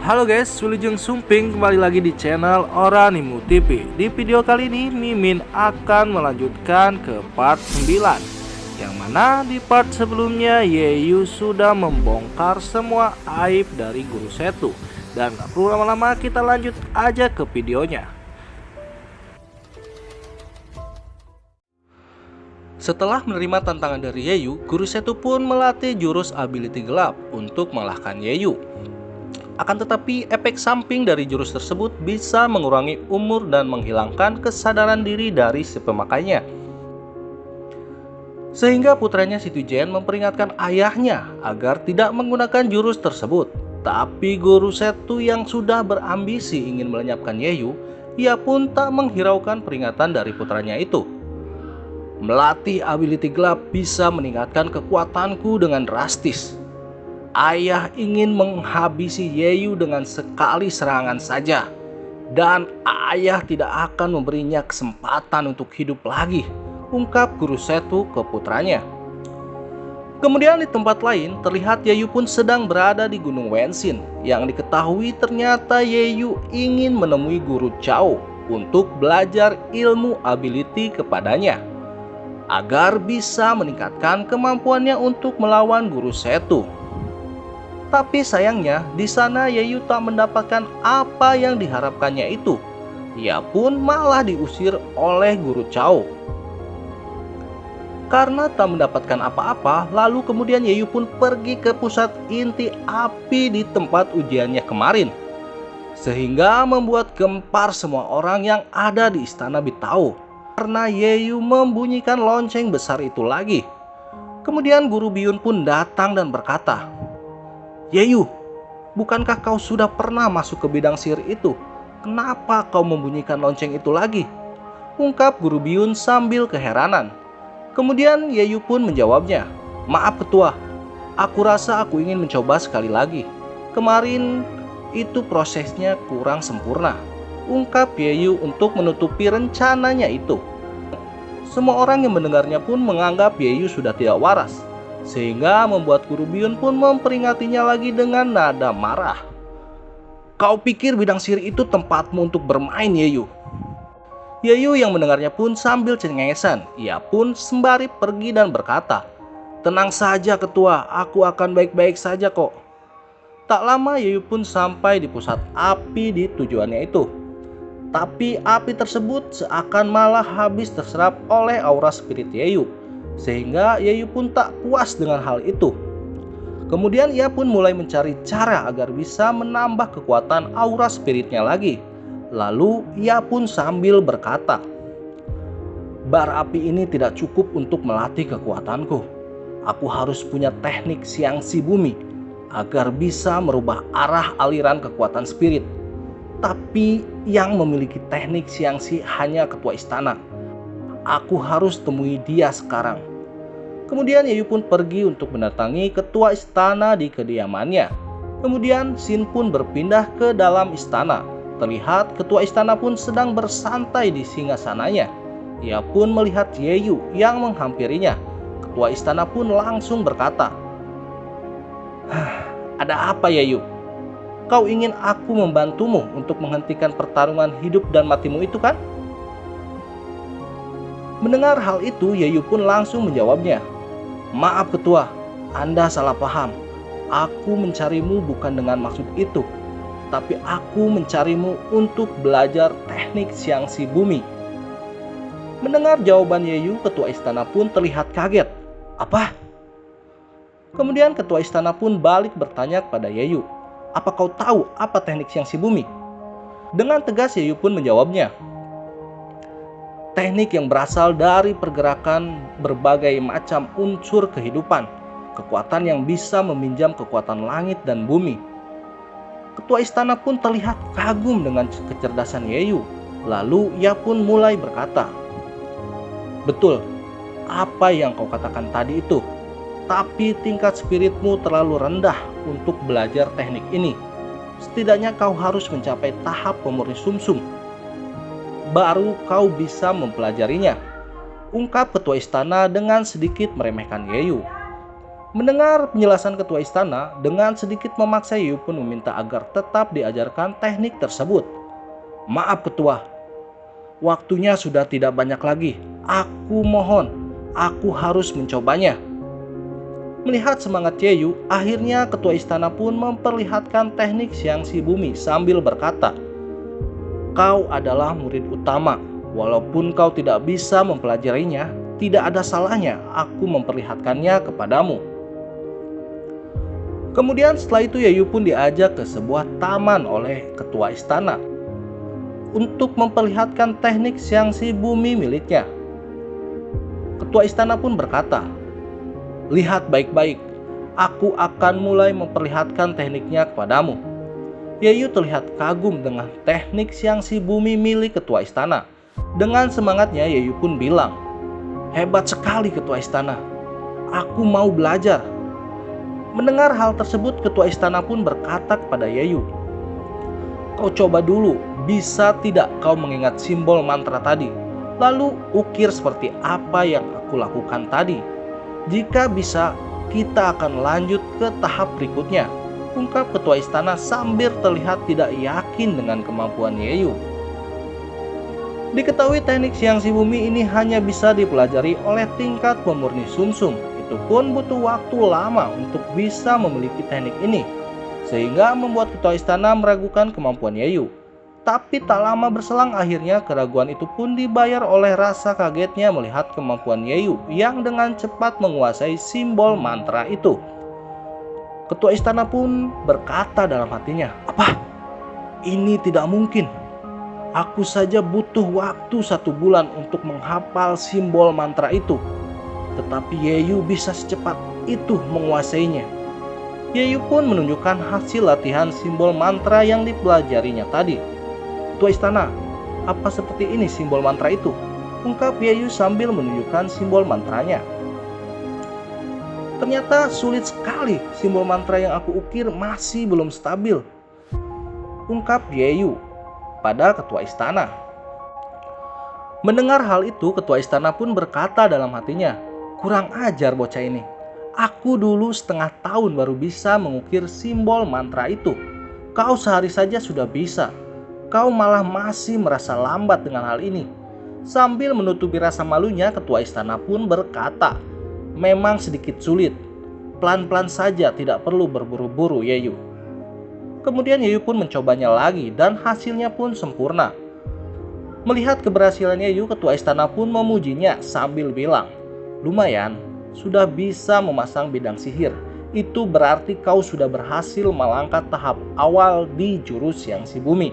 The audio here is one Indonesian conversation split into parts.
Halo guys, Wilujeng Sumping kembali lagi di channel Oranimu TV. Di video kali ini Mimin akan melanjutkan ke part 9, yang mana di part sebelumnya Yeyu sudah membongkar semua aib dari Guru Setu. Dan gak perlu lama-lama, kita lanjut aja ke videonya. Setelah menerima tantangan dari Yeyu, Guru Setu pun melatih jurus ability gelap untuk mengalahkan Yeyu. Akan tetapi, efek samping dari jurus tersebut bisa mengurangi umur dan menghilangkan kesadaran diri dari si pemakainya. Sehingga putranya Situjen memperingatkan ayahnya agar tidak menggunakan jurus tersebut. Tapi Guru Setu yang sudah berambisi ingin melenyapkan Yeyu, ia pun tak menghiraukan peringatan dari putranya itu. Melatih ability gelap bisa meningkatkan kekuatanku dengan drastis. Ayah ingin menghabisi Yeyu dengan sekali serangan saja, dan ayah tidak akan memberinya kesempatan untuk hidup lagi, ungkap Guru Setu ke putranya. Kemudian di tempat lain terlihat Yeyu pun sedang berada di Gunung Wenshin, yang diketahui ternyata Yeyu ingin menemui Guru Chao untuk belajar ilmu ability kepadanya, agar bisa meningkatkan kemampuannya untuk melawan Guru Setu. Tapi sayangnya di sana Yeyu tak mendapatkan apa yang diharapkannya itu. Ia pun malah diusir oleh Guru Chao. Karena tak mendapatkan apa-apa, lalu kemudian Yeyu pun pergi ke pusat inti api di tempat ujiannya kemarin. Sehingga membuat gempar semua orang yang ada di Istana Bitao. Karena Yeyu membunyikan lonceng besar itu lagi. Kemudian Guru Biyun pun datang dan berkata, "Yeyu, bukankah kau sudah pernah masuk ke bidang sihir itu? Kenapa kau membunyikan lonceng itu lagi?" ungkap Guru Biyun sambil keheranan. Kemudian Yeyu pun menjawabnya, "Maaf Ketua, aku rasa aku ingin mencoba sekali lagi. Kemarin itu prosesnya kurang sempurna," ungkap Yeyu untuk menutupi rencananya itu. Semua orang yang mendengarnya pun menganggap Yeyu sudah tidak waras, sehingga membuat Guru Biyun pun memperingatinya lagi dengan nada marah. "Kau pikir bidang sihir itu tempatmu untuk bermain, Yeyu?" Yeyu yang mendengarnya pun sambil cengengesan. Ia pun sembari pergi dan berkata, "Tenang saja Ketua, aku akan baik-baik saja kok." Tak lama Yeyu pun sampai di pusat api di tujuannya itu. Tapi api tersebut seakan malah habis terserap oleh aura spirit Yeyu, sehingga Yeyu pun tak puas dengan hal itu. Kemudian ia pun mulai mencari cara agar bisa menambah kekuatan aura spiritnya lagi. Lalu ia pun sambil berkata, "Bar api ini tidak cukup untuk melatih kekuatanku. Aku harus punya teknik siangsi bumi agar bisa merubah arah aliran kekuatan spirit. Tapi yang memiliki teknik siangsi hanya ketua istana. Aku harus temui dia sekarang." Kemudian Yeyu pun pergi untuk mendatangi ketua istana di kediamannya. Kemudian Shin pun berpindah ke dalam istana. Terlihat ketua istana pun sedang bersantai di singgasananya. Ia pun melihat Yeyu yang menghampirinya. Ketua istana pun langsung berkata, "Ada apa Yeyu? Kau ingin aku membantumu untuk menghentikan pertarungan hidup dan matimu itu kan?" Mendengar hal itu, Yeyu pun langsung menjawabnya, "Maaf Ketua, Anda salah paham. Aku mencarimu bukan dengan maksud itu. Tapi aku mencarimu untuk belajar teknik siangsi bumi." Mendengar jawaban Yeyu, ketua istana pun terlihat kaget. "Apa?" Kemudian ketua istana pun balik bertanya kepada Yeyu, "Apa kau tahu apa teknik siangsi bumi?" Dengan tegas Yeyu pun menjawabnya, "Teknik yang berasal dari pergerakan berbagai macam unsur kehidupan, kekuatan yang bisa meminjam kekuatan langit dan bumi." Ketua istana pun terlihat kagum dengan kecerdasan Yeyu. Lalu ia pun mulai berkata, "Betul, apa yang kau katakan tadi itu. Tapi tingkat spiritmu terlalu rendah untuk belajar teknik ini. Setidaknya kau harus mencapai tahap pemurni sumsum. Baru kau bisa mempelajarinya," ungkap ketua istana dengan sedikit meremehkan Yeyu. Mendengar penjelasan ketua istana, dengan sedikit memaksa Yeyu pun meminta agar tetap diajarkan teknik tersebut. Maaf ketua, waktunya sudah tidak banyak lagi. Aku mohon, aku harus mencobanya. Melihat semangat Yeyu, akhirnya ketua istana pun memperlihatkan teknik Xiangxi Bumi sambil berkata, "Kau adalah murid utama. Walaupun kau tidak bisa mempelajarinya, tidak ada salahnya aku memperlihatkannya kepadamu." Kemudian setelah itu Yeyu pun diajak ke sebuah taman oleh ketua istana untuk memperlihatkan teknik Xiangxi Bumi miliknya. Ketua istana pun berkata, "Lihat baik-baik, aku akan mulai memperlihatkan tekniknya kepadamu." Yeyu terlihat kagum dengan teknik Xiangxi Bumi milik ketua istana. Dengan semangatnya Yeyu pun bilang, "Hebat sekali ketua istana, aku mau belajar." Mendengar hal tersebut, ketua istana pun berkata kepada Yeyu, "Kau coba dulu, bisa tidak kau mengingat simbol mantra tadi, lalu ukir seperti apa yang aku lakukan tadi. Jika bisa, kita akan lanjut ke tahap berikutnya," ungkap ketua istana sambil terlihat tidak yakin dengan kemampuan Yeyu. Diketahui teknik Xiangxi Bumi ini hanya bisa dipelajari oleh tingkat pemurni sumsum. Itu pun butuh waktu lama untuk bisa memiliki teknik ini, sehingga membuat ketua istana meragukan kemampuan Yeyu. Tapi tak lama berselang, akhirnya keraguan itu pun dibayar oleh rasa kagetnya melihat kemampuan Yeyu yang dengan cepat menguasai simbol mantra itu. Ketua istana pun berkata dalam hatinya, "Apa? Ini tidak mungkin. Aku saja butuh waktu 1 bulan untuk menghafal simbol mantra itu. Tetapi Yeyu bisa secepat itu menguasainya." Yeyu pun menunjukkan hasil latihan simbol mantra yang dipelajarinya tadi. "Ketua istana, apa seperti ini simbol mantra itu?" ungkap Yeyu sambil menunjukkan simbol mantranya. "Ternyata sulit sekali, simbol mantra yang aku ukir masih belum stabil," ungkap Yeyu pada ketua istana. Mendengar hal itu, ketua istana pun berkata dalam hatinya, "Kurang ajar bocah ini. Aku dulu setengah tahun baru bisa mengukir simbol mantra itu. Kau sehari saja sudah bisa. Kau malah masih merasa lambat dengan hal ini." Sambil menutupi rasa malunya, ketua istana pun berkata, "Memang sedikit sulit. Pelan-pelan saja, tidak perlu berburu-buru Yeyu." Kemudian Yeyu pun mencobanya lagi dan hasilnya pun sempurna. Melihat keberhasilan Yeyu, ketua istana pun memujinya sambil bilang, "Lumayan, sudah bisa memasang bidang sihir. Itu berarti kau sudah berhasil melangkah tahap awal di jurus Xiangxi Bumi."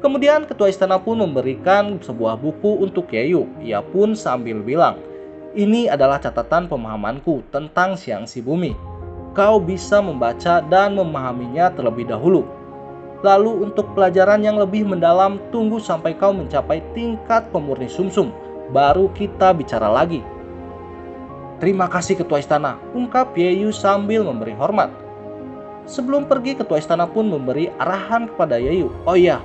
Kemudian ketua istana pun memberikan sebuah buku untuk Yeyu. Ia pun sambil bilang, "Ini adalah catatan pemahamanku tentang Xiangxi Bumi. Kau bisa membaca dan memahaminya terlebih dahulu. Lalu untuk pelajaran yang lebih mendalam, tunggu sampai kau mencapai tingkat pemurni sumsum. Baru kita bicara lagi." "Terima kasih ketua istana," ungkap Yeyu sambil memberi hormat. Sebelum pergi, ketua istana pun memberi arahan kepada Yeyu, "Oh iya,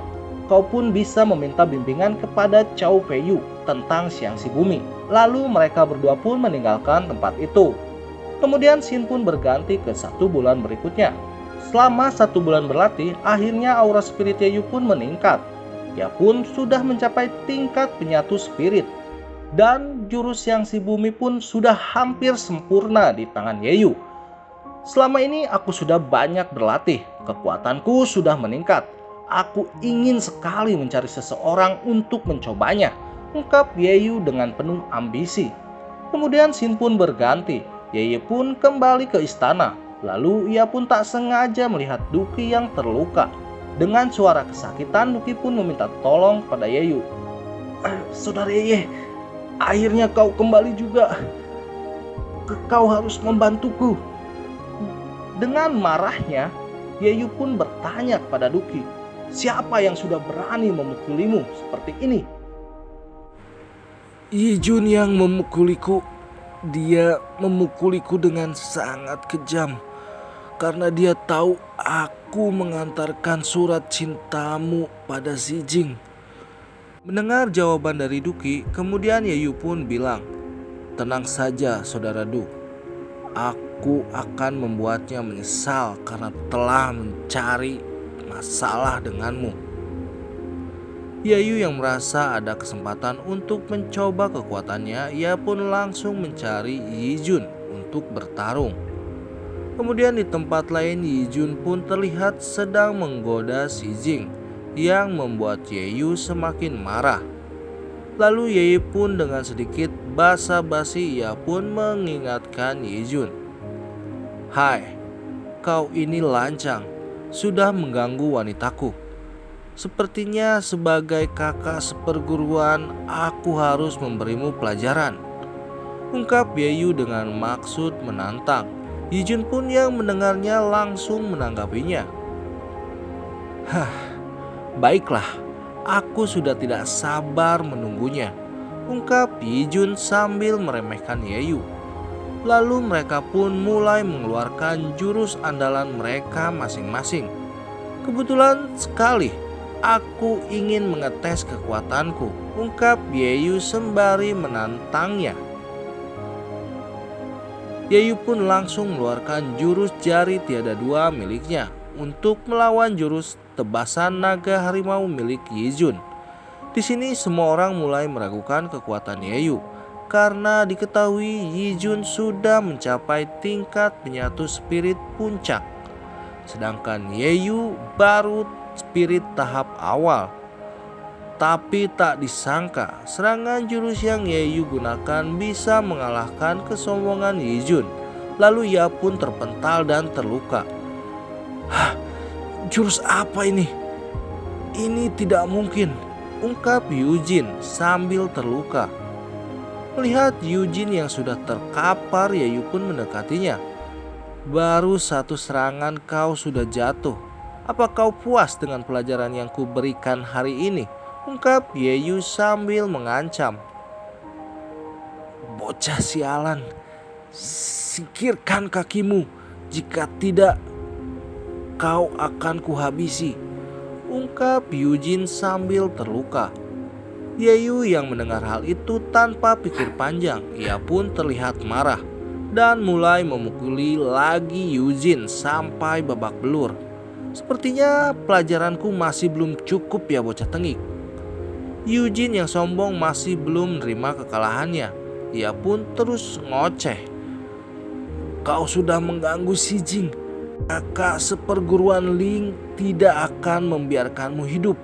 kau pun bisa meminta bimbingan kepada Cao Feiyu tentang Xiangxi Bumi." Lalu mereka berdua pun meninggalkan tempat itu. Kemudian scene pun berganti ke 1 bulan berikutnya. Selama 1 bulan berlatih, akhirnya aura spirit Yeyu pun meningkat. Ia pun sudah mencapai tingkat penyatu spirit. Dan jurus Xiangxi Bumi pun sudah hampir sempurna di tangan Yeyu. "Selama ini aku sudah banyak berlatih, kekuatanku sudah meningkat. Aku ingin sekali mencari seseorang untuk mencobanya," ungkap Yeyu dengan penuh ambisi. Kemudian scene pun berganti. Yeyu pun kembali ke istana. Lalu ia pun tak sengaja melihat Duki yang terluka. Dengan suara kesakitan, Duki pun meminta tolong kepada Yeyu. "Saudara Yeye, akhirnya kau kembali juga. Kau harus membantuku." Dengan marahnya, Yeyu pun bertanya kepada Duki, "Siapa yang sudah berani memukulimu seperti ini?" "Yijun yang memukuliku. Dia memukuliku dengan sangat kejam karena dia tahu aku mengantarkan surat cintamu pada Si Jing." Mendengar jawaban dari Duki, kemudian Yeyu pun bilang, "Tenang saja saudara Du, aku aku akan membuatnya menyesal karena telah mencari masalah denganmu. Yayu yang merasa ada kesempatan untuk mencoba kekuatannya, ia pun langsung mencari Yijun untuk bertarung. Kemudian di tempat lain Yijun pun terlihat sedang menggoda Si Jing yang membuat Yayu semakin marah. Lalu Yayu pun dengan sedikit basa-basi ia pun mengingatkan Yijun. "Hai, kau ini lancang, sudah mengganggu wanitaku. Sepertinya sebagai kakak seperguruan aku harus memberimu pelajaran," ungkap Yayu dengan maksud menantang. Yijun pun yang mendengarnya langsung menanggapinya. "Hah, baiklah, aku sudah tidak sabar menunggunya," ungkap Yijun sambil meremehkan Yayu. Lalu mereka pun mulai mengeluarkan jurus andalan mereka masing-masing. "Kebetulan sekali, aku ingin mengetes kekuatanku," ungkap Yayu sembari menantangnya. Yayu pun langsung mengeluarkan jurus jari tiada dua miliknya untuk melawan jurus tebasan naga harimau milik Yijun. Di sini semua orang mulai meragukan kekuatan Yayu karena diketahui Yijun sudah mencapai tingkat penyatu spirit puncak, sedangkan Yayu baru spirit tahap awal. Tapi tak disangka serangan jurus yang Yayu gunakan bisa mengalahkan kesombongan Yijun. Lalu ia pun terpental dan terluka. "Hah, jurus apa ini? Ini tidak mungkin," ungkap Yujin sambil terluka. Melihat Yujin yang sudah terkapar, Yayu pun mendekatinya. "Baru satu serangan kau sudah jatuh. Apa kau puas dengan pelajaran yang kuberikan hari ini?" ungkap Yayu sambil mengancam. "Bocah sialan, singkirkan kakimu, jika tidak kau akan kuhabisi," ungkap Yujin sambil terluka. Yayu yang mendengar hal itu tanpa pikir panjang, ia pun terlihat marah dan mulai memukuli lagi Yujin sampai babak belur. "Sepertinya pelajaranku masih belum cukup ya bocah tengik." Yujin yang sombong masih belum menerima kekalahannya. Ia pun terus ngoceh. "Kau sudah mengganggu Si Jing. Kakak seperguruan Ling tidak akan membiarkanmu hidup,"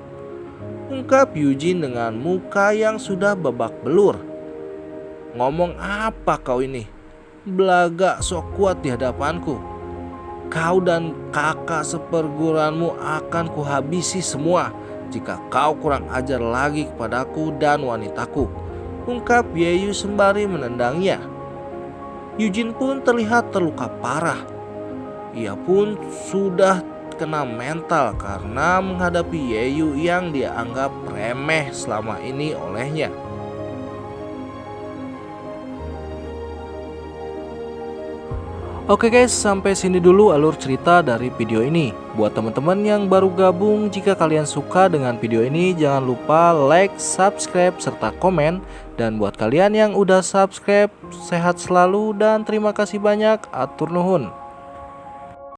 ungkap Yujin dengan muka yang sudah babak belur. "Ngomong apa kau ini? Belagak sok kuat di hadapanku. Kau dan kakak seperguruanmu akan kuhabisi semua jika kau kurang ajar lagi kepadaku dan wanitaku," ungkap Yayu sembari menendangnya. Yujin pun terlihat terluka parah. Ia pun sudah kena mental karena menghadapi Yayu yang dia anggap remeh selama ini olehnya. Oke guys, sampai sini dulu alur cerita dari video ini. Buat teman-teman yang baru gabung, jika kalian suka dengan video ini, jangan lupa like, subscribe, serta komen. Dan buat kalian yang udah subscribe, sehat selalu dan terima kasih banyak. Atur nuhun.